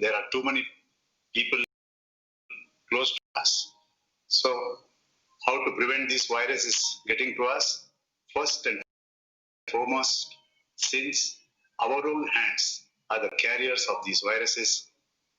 there are too many people close to us. So how to prevent these viruses getting to us? First and foremost, since our own hands are the carriers of these viruses,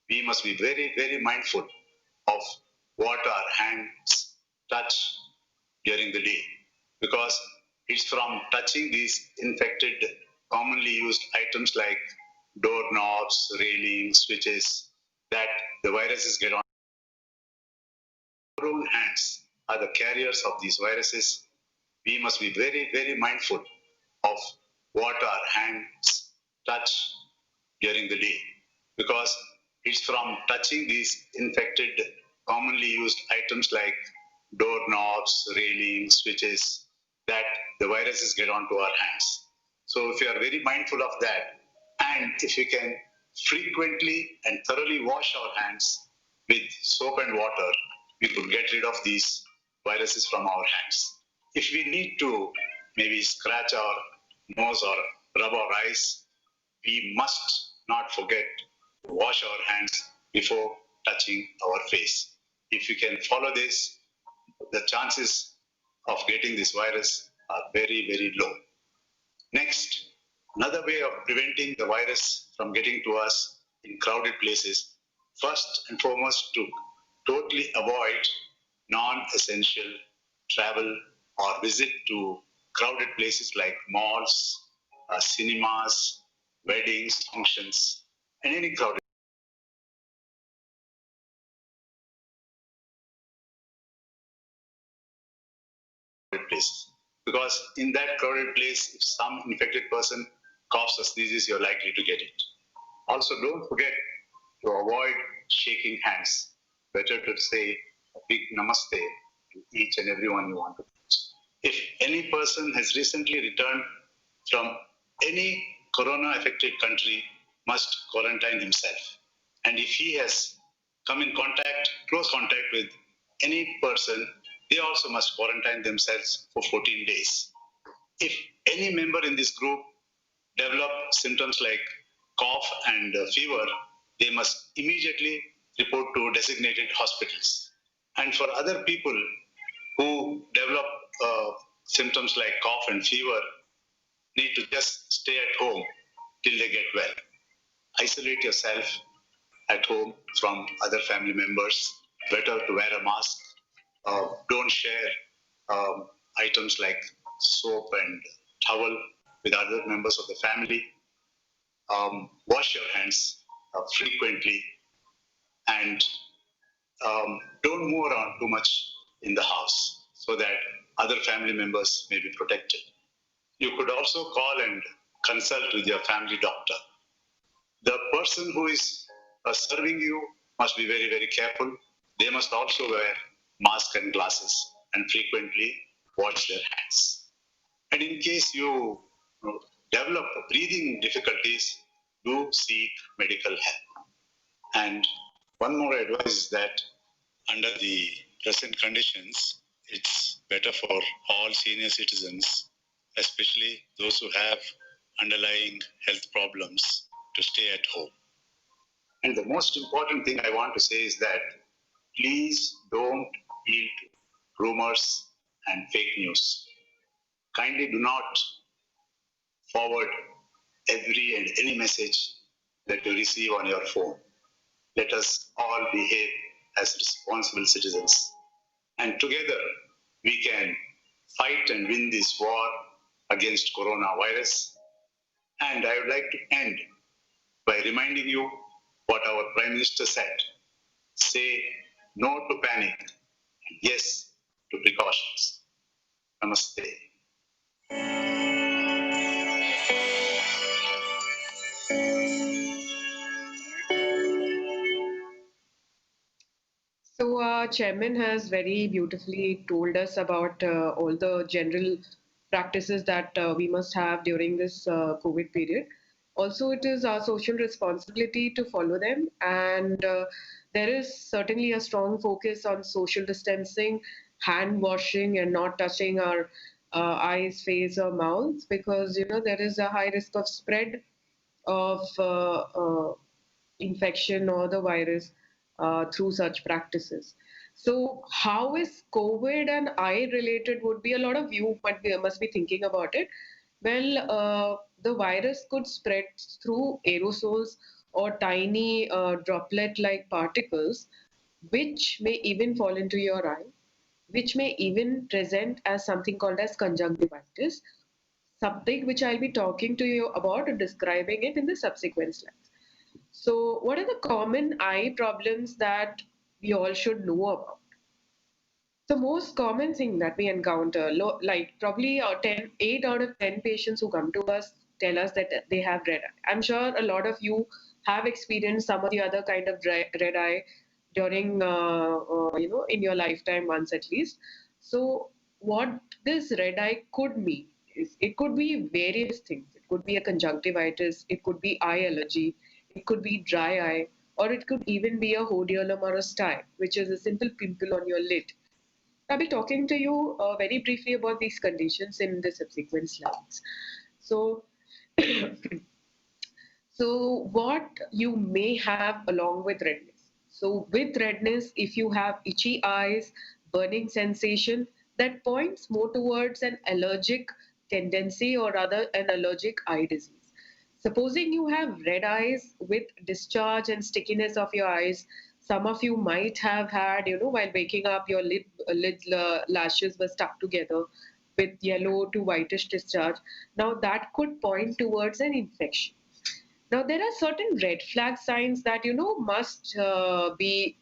we must be very, very mindful of what our hands touch during the day, because it's from touching these infected, commonly used items like doorknobs, railings, switches, that the viruses get on. Our own hands are the carriers of these viruses. We must be very, very mindful of what our hands touch during the day, because it's from touching these infected, commonly used items like doorknobs, railings, switches, that the viruses get onto our hands. So if you are very mindful of that, and if you can frequently and thoroughly wash our hands with soap and water, we could get rid of these viruses from our hands. If we need to maybe scratch our nose or rub our eyes, we must not forget to wash our hands before touching our face. If you can follow this, the chances of getting this virus are very, very low. Next, another way of preventing the virus from getting to us in crowded places, first and foremost, to totally avoid non-essential travel or visit to crowded places like malls, cinemas, weddings, functions, and any crowded places. Because in that crowded place, if some infected person coughs or sneezes, you're likely to get it. Also, don't forget to avoid shaking hands. Better to say a big namaste to each and everyone you want to touch. If any person has recently returned from any corona-affected country, must quarantine himself. And if he has come in close contact with any person, they also must quarantine themselves for 14 days. If any member in this group develop symptoms like cough and fever, they must immediately report to designated hospitals. And for other people who develop symptoms like cough and fever, need to just stay at home till they get well. Isolate yourself at home from other family members. Better to wear a mask. Don't share items like soap and towel with other members of the family. Wash your hands frequently, and don't move around too much in the house so that other family members may be protected. You could also call and consult with your family doctor. The person who is serving you must be very, very careful. They must also wear mask and glasses and frequently wash their hands. And in case you develop breathing difficulties, do seek medical help. And one more advice is that under the present conditions, it's better for all senior citizens, especially those who have underlying health problems, to stay at home. And the most important thing I want to say is that please don't yield to rumors and fake news. Kindly do not forward every and any message that you receive on your phone. Let us all behave as responsible citizens. And together we can fight and win this war against coronavirus. And I would like to end by reminding you what our Prime Minister said. Say no to panic and yes to precautions. Namaste. So our chairman has very beautifully told us about all the general practices that we must have during this COVID period. Also, it is our social responsibility to follow them, and there is certainly a strong focus on social distancing, hand washing, and not touching our eyes, face, or mouths, because there is a high risk of spread of infection or the virus through such practices. So, how is COVID and eye related? Would be a lot of you must be thinking about it. Well, the virus could spread through aerosols or tiny droplet-like particles, which may even fall into your eye, which may even present as something called as conjunctivitis, something which I'll be talking to you about and describing it in the subsequent slides. So, what are the common eye problems that we all should know about? The most common thing that we encounter, like probably 8 out of 10 patients who come to us tell us that they have red eye. I'm sure a lot of you have experienced some of the other kind of red eye during, in your lifetime once at least. So, what this red eye could mean is it could be various things. It could be a conjunctivitis, it could be eye allergy, it could be dry eye, or it could even be a hodiolam or a stye, which is a simple pimple on your lid. I'll be talking to you very briefly about these conditions in the subsequent slides. So, so what you may have along with redness. So with redness, if you have itchy eyes, burning sensation, that points more towards an allergic tendency or rather an allergic eye disease. Supposing you have red eyes with discharge and stickiness of your eyes, some of you might have had, while waking up, your lashes were stuck together with yellow to whitish discharge. Now that could point towards an infection. Now, there are certain red flag signs that must be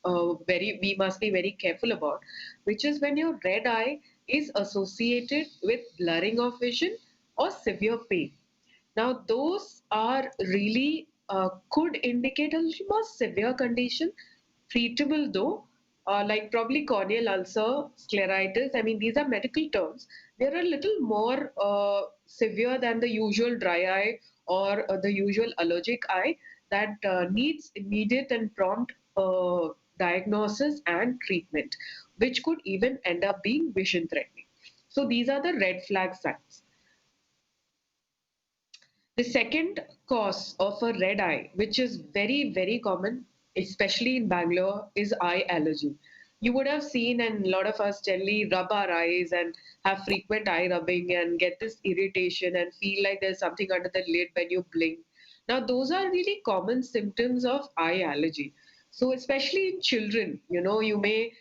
we must be very careful about, which is when your red eye is associated with blurring of vision or severe pain. Now, those are really could indicate a little more severe condition, treatable though, like probably corneal ulcer, scleritis. I mean, these are medical terms. They're a little more severe than the usual dry eye or the usual allergic eye that needs immediate and prompt diagnosis and treatment, which could even end up being vision threatening. So, these are the red flag signs. The second cause of a red eye, which is very, very common, especially in Bangalore, is eye allergy. You would have seen, and a lot of us generally rub our eyes and have frequent eye rubbing and get this irritation and feel like there's something under the lid when you blink. Now, those are really common symptoms of eye allergy. So, especially in children, you may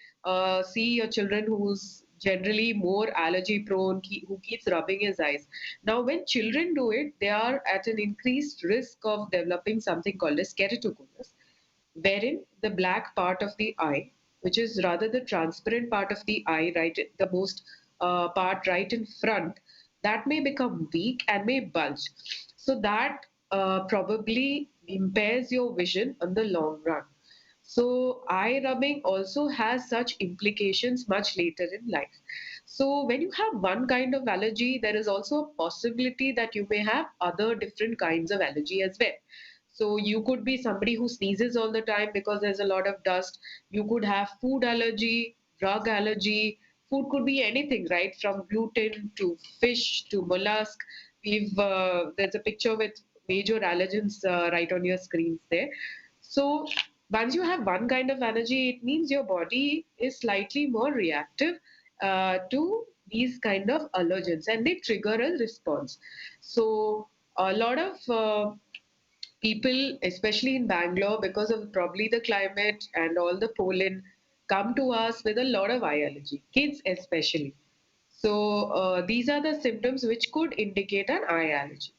see your children who's generally more allergy prone, who keeps rubbing his eyes. Now, when children do it, they are at an increased risk of developing something called as keratoconus, wherein the black part of the eye, which is rather the transparent part of the eye, right, the most part right in front, that may become weak and may bulge. So that probably impairs your vision in the long run. So eye rubbing also has such implications much later in life. So when you have one kind of allergy, there is also a possibility that you may have other different kinds of allergy as well. So you could be somebody who sneezes all the time because there's a lot of dust. You could have food allergy, drug allergy. Food could be anything, right? From gluten to fish to mollusk. There's a picture with major allergens right on your screens there. So once you have one kind of allergy, it means your body is slightly more reactive to these kind of allergens and they trigger a response. So a lot of people, especially in Bangalore, because of probably the climate and all the pollen, come to us with a lot of eye allergy, kids especially. So these are the symptoms which could indicate an eye allergy.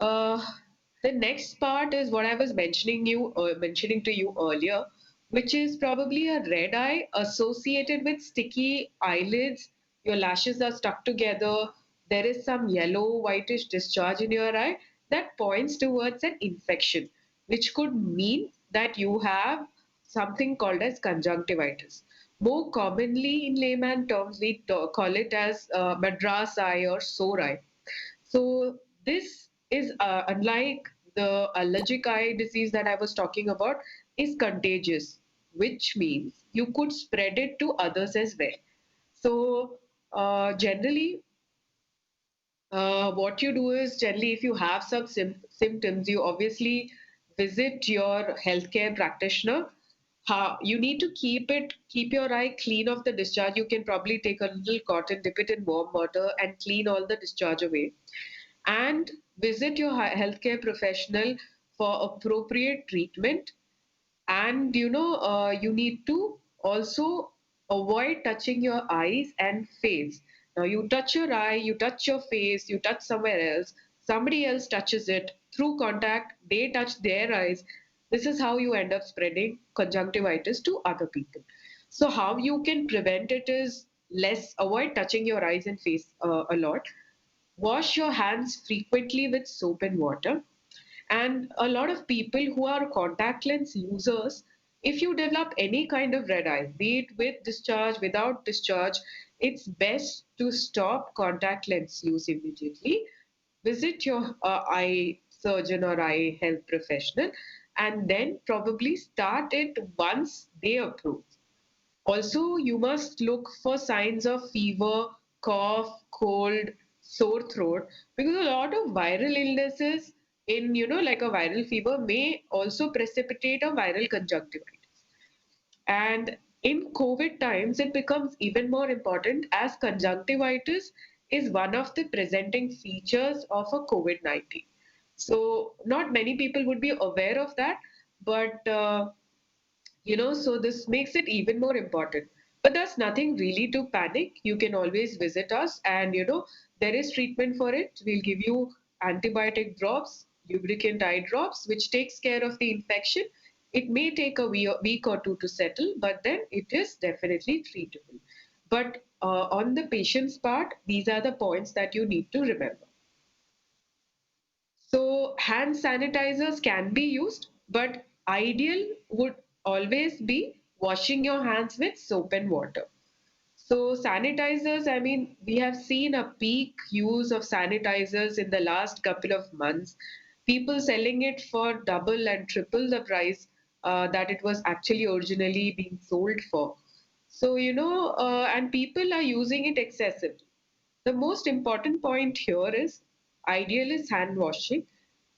Uh, the next part is what I was mentioning to you earlier, which is probably a red eye associated with sticky eyelids. Your lashes are stuck together. There is some yellow whitish discharge in your eye that points towards an infection, which could mean that you have something called as conjunctivitis. More commonly in layman terms, we call it as Madras eye or sore eye. So this is unlike the allergic eye disease that I was talking about, is contagious, which means you could spread it to others as well. So generally, what you do is generally if you have some symptoms, you obviously visit your healthcare practitioner. How you need to keep your eye clean of the discharge. You can probably take a little cotton, dip it in warm water, and clean all the discharge away. And visit your healthcare professional for appropriate treatment. And you need to also avoid touching your eyes and face. Now you touch your eye, you touch your face, you touch somewhere else, somebody else touches it through contact, they touch their eyes. This is how you end up spreading conjunctivitis to other people. So how you can prevent it is, less avoid touching your eyes and face a lot. Wash your hands frequently with soap and water. And a lot of people who are contact lens users, if you develop any kind of red eye, be it with discharge, without discharge, it's best to stop contact lens use immediately. Visit your eye surgeon or eye health professional, and then probably start it once they approve. Also, you must look for signs of fever, cough, cold, sore throat, because a lot of viral illnesses in, like a viral fever may also precipitate a viral conjunctivitis. And in COVID times, it becomes even more important as conjunctivitis is one of the presenting features of a COVID-19. So, not many people would be aware of that, but so this makes it even more important. But there's nothing really to panic. You can always visit us, and there is treatment for it. We'll give you antibiotic drops, lubricant eye drops, which takes care of the infection. It may take a week or two to settle, but then it is definitely treatable. But on the patient's part, these are the points that you need to remember. So hand sanitizers can be used, but ideal would always be washing your hands with soap and water. So sanitizers, I mean, we have seen a peak use of sanitizers in the last couple of months. People selling it for double and triple the price that it was actually originally being sold for. So, and people are using it excessively. The most important point here is ideal is hand washing.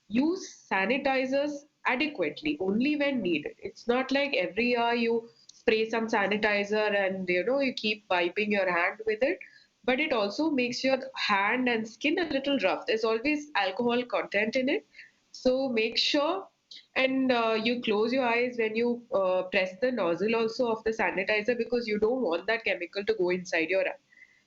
Use sanitizers adequately only when needed. It's not like every year you spray some sanitizer and you keep wiping your hand with it, but it also makes your hand and skin a little rough. There's always alcohol content in it, so make sure. And you close your eyes when you press the nozzle also of the sanitizer, because you don't want that chemical to go inside your eye.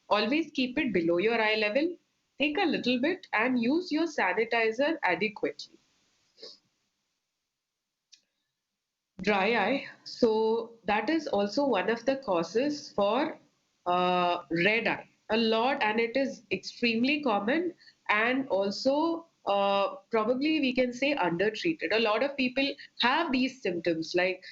Always keep it below your eye level. Take a little bit and use your sanitizer adequately. Dry eye. So that is also one of the causes for red eye. A lot, and it is extremely common, and also probably we can say undertreated. A lot of people have these symptoms like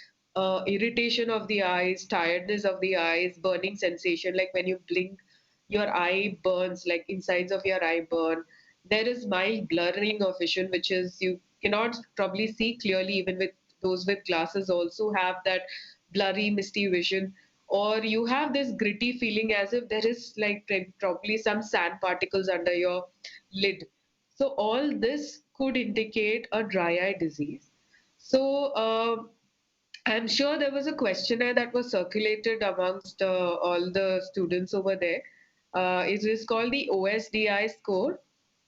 irritation of the eyes, tiredness of the eyes, burning sensation, like when you blink, your eye burns, like insides of your eye burn. There is mild blurring of vision, which is you cannot probably see clearly even with those with glasses also have that blurry, misty vision, or you have this gritty feeling as if there is like probably some sand particles under your lid. So all this could indicate a dry eye disease. So I'm sure there was a questionnaire that was circulated amongst all the students over there. It is called the OSDI score,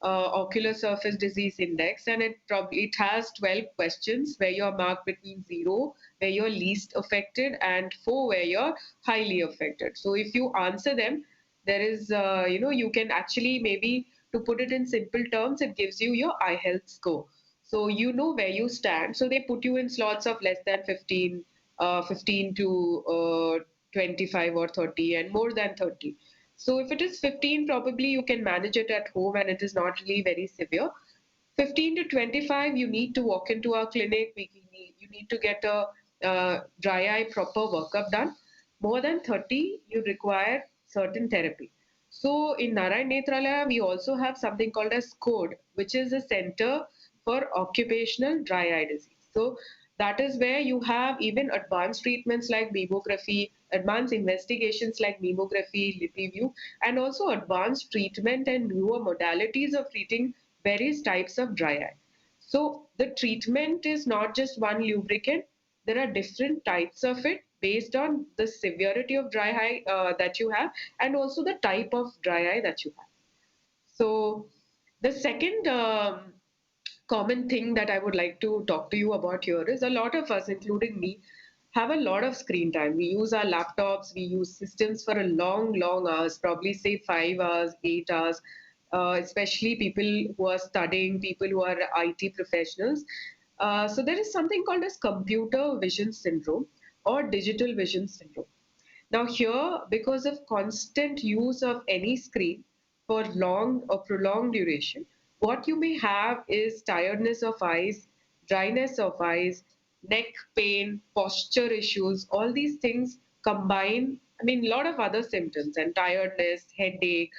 Ocular Surface Disease Index, and it has 12 questions where you're marked between 0, where you're least affected, and 4, where you're highly affected. So if you answer them, there is, you can actually, maybe to put it in simple terms, it gives you your eye health score. So you know where you stand. So they put you in slots of less than 15, 15 to 25 or 30, and more than 30. So if it is 15, probably you can manage it at home and it is not really very severe. 15 to 25, you need to walk into our clinic. You need to get a dry eye proper workup done. More than 30, you require certain therapy. So in Narayan Nnethralaya, we also have something called as CODE, which is a Center for Occupational Dry Eye Disease. So that is where you have even advanced treatments like mammography, advanced investigations like mammography, lip review, and also advanced treatment and newer modalities of treating various types of dry eye. So the treatment is not just one lubricant. There are different types of it based on the severity of dry eye that you have, and also the type of dry eye that you have. So the second common thing that I would like to talk to you about here is a lot of us, including me, have a lot of screen time. We use our laptops, we use systems for a long hours, probably say 5 hours, 8 hours, especially people who are studying, people who are IT professionals. So there is something called as computer vision syndrome or digital vision syndrome. Now, here, because of constant use of any screen for long or prolonged duration, what you may have is tiredness of eyes, dryness of eyes, neck pain, posture issues, all these things combine. I mean, a lot of other symptoms and tiredness, headache,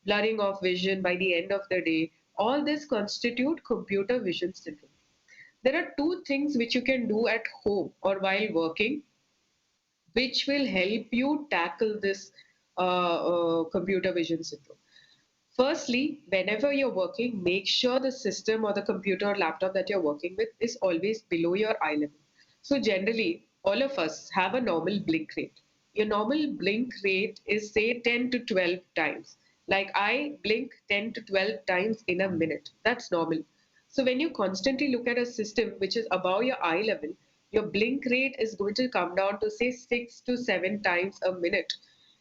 blurring of vision by the end of the day, all this constitute computer vision syndrome. There are two things which you can do at home or while working which will help you tackle this computer vision syndrome. Firstly, whenever you're working, make sure the system or the computer or laptop that you're working with is always below your eye level. So, generally, all of us have a normal blink rate. Your normal blink rate is, say, 10 to 12 times. Like I blink 10 to 12 times in a minute. That's normal. So, when you constantly look at a system which is above your eye level, your blink rate is going to come down to, say, 6 to 7 times a minute.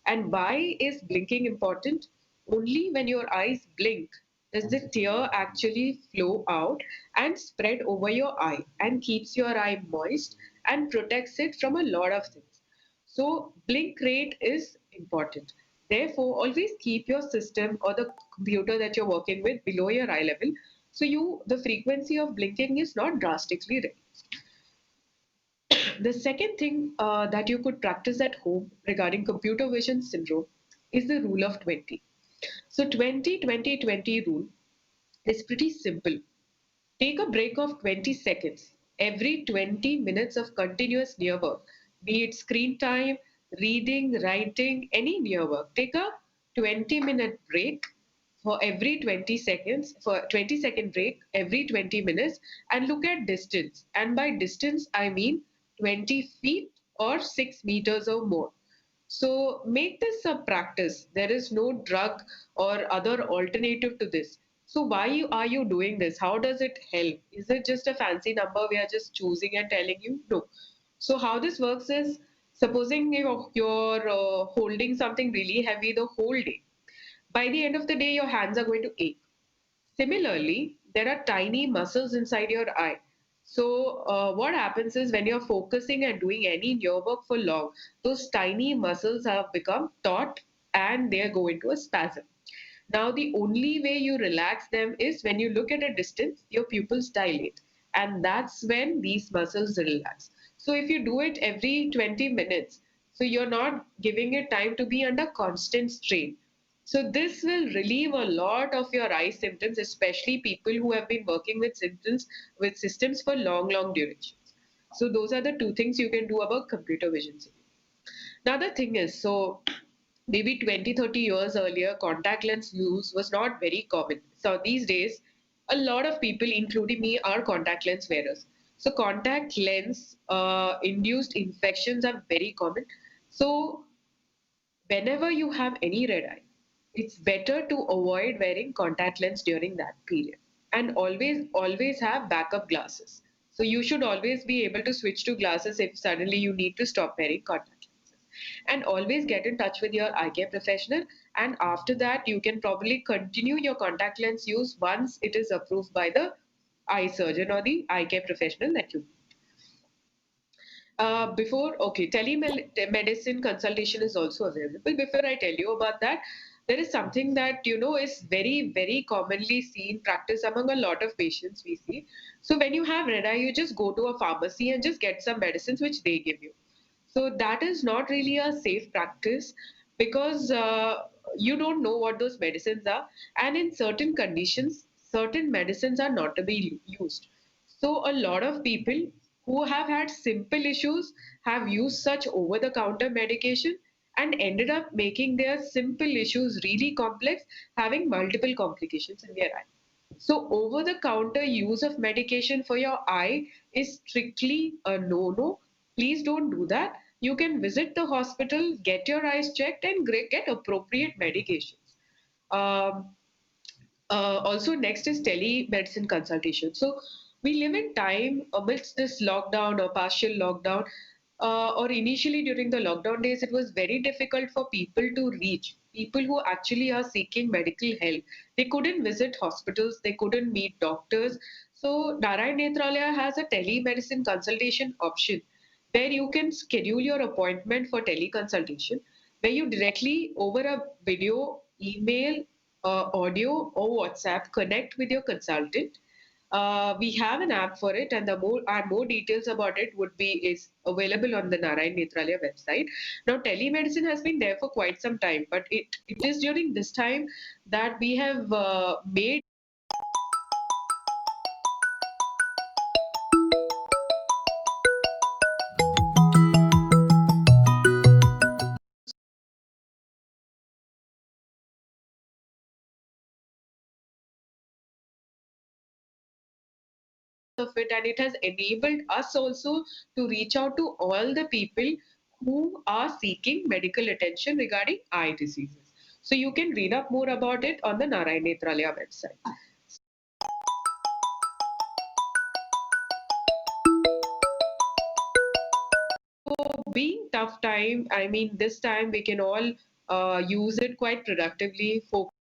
And why is blinking important? Only when your eyes blink does the tear actually flow out and spread over your eye and keeps your eye moist and protects it from a lot of things. So, blink rate is important. Therefore, always keep your system or the computer that you're working with below your eye level. So, the frequency of blinking is not drastically raised. The second thing that you could practice at home regarding computer vision syndrome is the rule of 20. So 20-20-20 rule is pretty simple. Take a break of 20 seconds every 20 minutes of continuous near work, be it screen time, reading, writing, any near work. Take a 20-minute break for every 20 seconds, for 20-second break every 20 minutes, and look at distance. And by distance, I mean 20 feet or 6 meters or more. So make this a practice. There is no drug or other alternative to this. So are you doing this? How does it help? Is it just a fancy number we are just choosing and telling you? No. So how this works is, supposing you're holding something really heavy the whole day. By the end of the day, your hands are going to ache. Similarly, there are tiny muscles inside your eye. So, what happens is when you're focusing and doing any near work for long, those tiny muscles have become taut and they go into a spasm. Now, the only way you relax them is when you look at a distance, your pupils dilate, and that's when these muscles relax. So, if you do it every 20 minutes, so you're not giving it time to be under constant strain. So this will relieve a lot of your eye symptoms, especially people who have been working with systems for long durations. So those are the two things you can do about computer vision. Now the thing is, so maybe 20, 30 years earlier, contact lens use was not very common. So these days, a lot of people, including me, are contact lens wearers. So contact lens induced infections are very common. So whenever you have any red eye, it's better to avoid wearing contact lens during that period. And always have backup glasses. So you should always be able to switch to glasses if suddenly you need to stop wearing contact lenses. And always get in touch with your eye care professional. And after that, you can probably continue your contact lens use once it is approved by the eye surgeon or the eye care professional that you. Okay, telemedicine consultation is also available. Before I tell you about that, there is something that is very commonly seen practice among a lot of patients we see. So when you have red eye, you just go to a pharmacy and just get some medicines which they give you. So that is not really a safe practice because you don't know what those medicines are, and in certain conditions, certain medicines are not to be used. So a lot of people who have had simple issues have used such over-the-counter medication and ended up making their simple issues really complex, having multiple complications in their eye. So over the counter use of medication for your eye is strictly a no-no. Please don't do that. You can visit the hospital, get your eyes checked, and get appropriate medications. Um, Also, next is telemedicine consultation. So, we live in time amidst this lockdown or partial lockdown, or initially during the lockdown days, it was very difficult for people to reach people who actually are seeking medical help. They couldn't visit hospitals, they couldn't meet doctors. So, Narayan Nnethralaya has a telemedicine consultation option where you can schedule your appointment for teleconsultation, where you directly over a video, email, audio, or WhatsApp connect with your consultant. We have an app for it, and the more details about it would be is available on the Narayan Nnethralaya website. Now, telemedicine has been there for quite some time, but it is during this time that we have made of it, and it has enabled us also to reach out to all the people who are seeking medical attention regarding eye diseases. So you can read up more about it on the Narayan Nnethralaya website. Being tough time, I mean, this time we can all use it quite productively. Focus